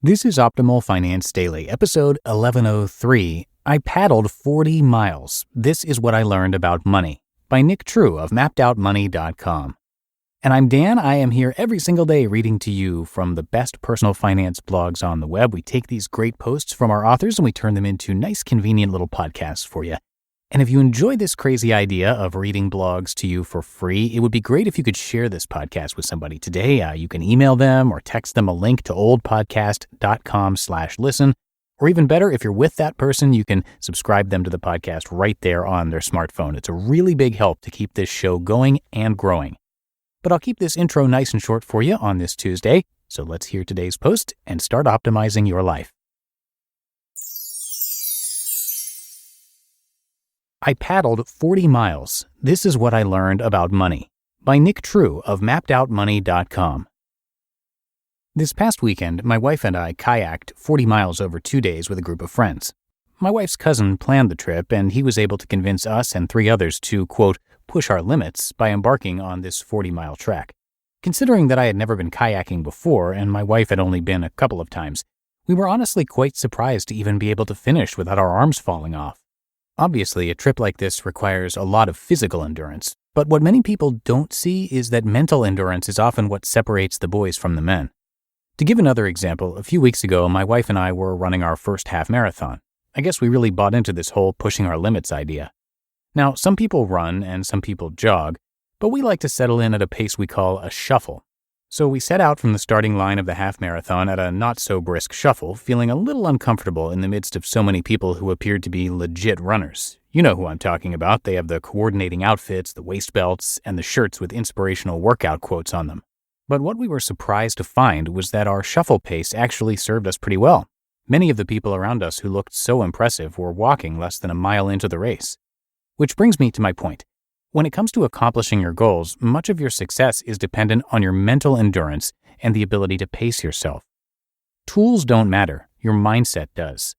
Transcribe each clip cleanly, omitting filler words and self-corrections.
This is Optimal Finance Daily, episode 1103. I paddled 40 miles. This is what I learned about money, by Nick True of mappedoutmoney.com. And I'm Dan. I am here every single day reading to you from the best personal finance blogs on the web. We take these great posts from our authors and we turn them into nice, convenient little podcasts for you. And if you enjoy this crazy idea of reading blogs to you for free, it would be great if you could share this podcast with somebody today. You can email them or text them a link to oldpodcast.com/listen. Or even better, if you're with that person, you can subscribe them to the podcast right there on their smartphone. It's a really big help to keep this show going and growing. But I'll keep this intro nice and short for you on this Tuesday. So let's hear today's post and start optimizing your life. I paddled 40 miles. This is what I learned about money, by Nick True of mappedoutmoney.com. This past weekend, my wife and I kayaked 40 miles over 2 days with a group of friends. My wife's cousin planned the trip, and he was able to convince us and 3 others to, quote, push our limits by embarking on this 40-mile trek. Considering that I had never been kayaking before and my wife had only been a couple of times, we were honestly quite surprised to even be able to finish without our arms falling off. Obviously, a trip like this requires a lot of physical endurance, but what many people don't see is that mental endurance is often what separates the boys from the men. To give another example, a few weeks ago, my wife and I were running our first half marathon. I guess we really bought into this whole pushing our limits idea. Now, some people run and some people jog, but we like to settle in at a pace we call a shuffle. So we set out from the starting line of the half marathon at a not-so-brisk shuffle, feeling a little uncomfortable in the midst of so many people who appeared to be legit runners. You know who I'm talking about. They have the coordinating outfits, the waist belts, and the shirts with inspirational workout quotes on them. But what we were surprised to find was that our shuffle pace actually served us pretty well. Many of the people around us who looked so impressive were walking less than a mile into the race. Which brings me to my point. When it comes to accomplishing your goals, much of your success is dependent on your mental endurance and the ability to pace yourself. Tools don't matter, your mindset does.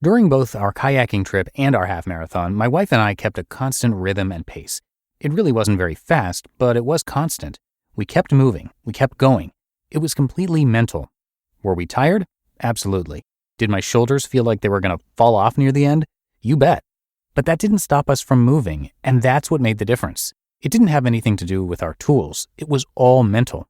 During both our kayaking trip and our half marathon, my wife and I kept a constant rhythm and pace. It really wasn't very fast, but it was constant. We kept moving, we kept going. It was completely mental. Were we tired? Absolutely. Did my shoulders feel like they were going to fall off near the end? You bet. But that didn't stop us from moving, and that's what made the difference. It didn't have anything to do with our tools. It was all mental.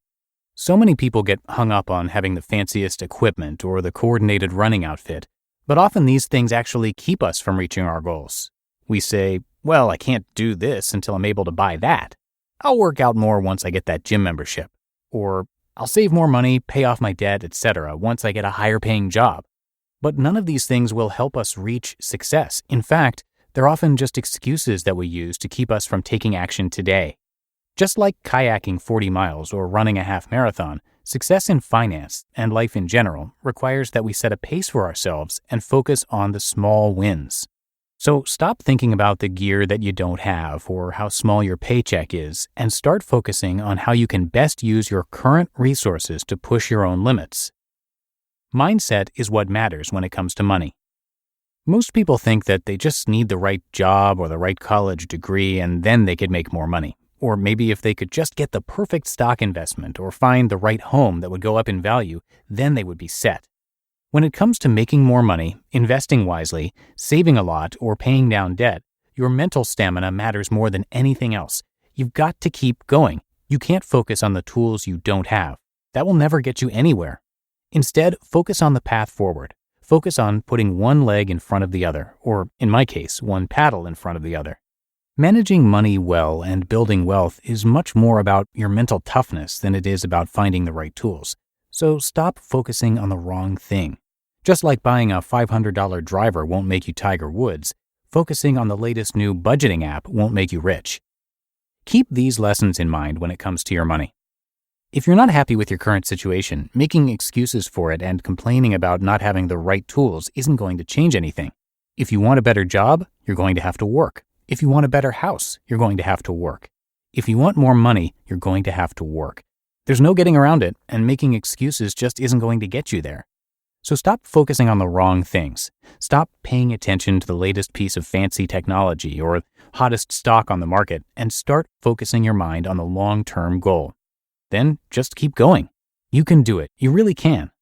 So many people get hung up on having the fanciest equipment or the coordinated running outfit, but often these things actually keep us from reaching our goals. We say, well, I can't do this until I'm able to buy that. I'll work out more once I get that gym membership. Or I'll save more money, pay off my debt, etc. once I get a higher paying job. But none of these things will help us reach success. In fact, they're often just excuses that we use to keep us from taking action today. Just like kayaking 40 miles or running a half marathon, success in finance and life in general requires that we set a pace for ourselves and focus on the small wins. So stop thinking about the gear that you don't have or how small your paycheck is and start focusing on how you can best use your current resources to push your own limits. Mindset is what matters when it comes to money. Most people think that they just need the right job or the right college degree and then they could make more money. Or maybe if they could just get the perfect stock investment or find the right home that would go up in value, then they would be set. When it comes to making more money, investing wisely, saving a lot, or paying down debt, your mental stamina matters more than anything else. You've got to keep going. You can't focus on the tools you don't have. That will never get you anywhere. Instead, focus on the path forward. Focus on putting one leg in front of the other, or in my case, one paddle in front of the other. Managing money well and building wealth is much more about your mental toughness than it is about finding the right tools. So stop focusing on the wrong thing. Just like buying a $500 driver won't make you Tiger Woods, focusing on the latest new budgeting app won't make you rich. Keep these lessons in mind when it comes to your money. If you're not happy with your current situation, making excuses for it and complaining about not having the right tools isn't going to change anything. If you want a better job, you're going to have to work. If you want a better house, you're going to have to work. If you want more money, you're going to have to work. There's no getting around it, and making excuses just isn't going to get you there. So stop focusing on the wrong things. Stop paying attention to the latest piece of fancy technology or hottest stock on the market, and start focusing your mind on the long-term goal. Then just keep going. You can do it. You really can.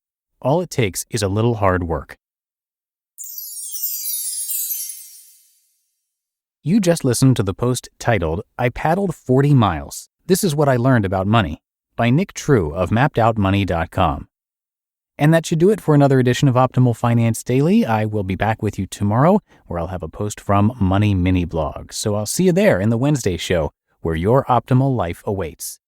All it takes is a little hard work. You just listened to the post titled, "I Paddled 40 Miles. This is What I Learned About Money," by Nick True of MappedOutMoney.com. And that should do it for another edition of Optimal Finance Daily. I will be back with you tomorrow, where I'll have a post from Money Mini Blog. So I'll see you there in the Wednesday show, where your optimal life awaits.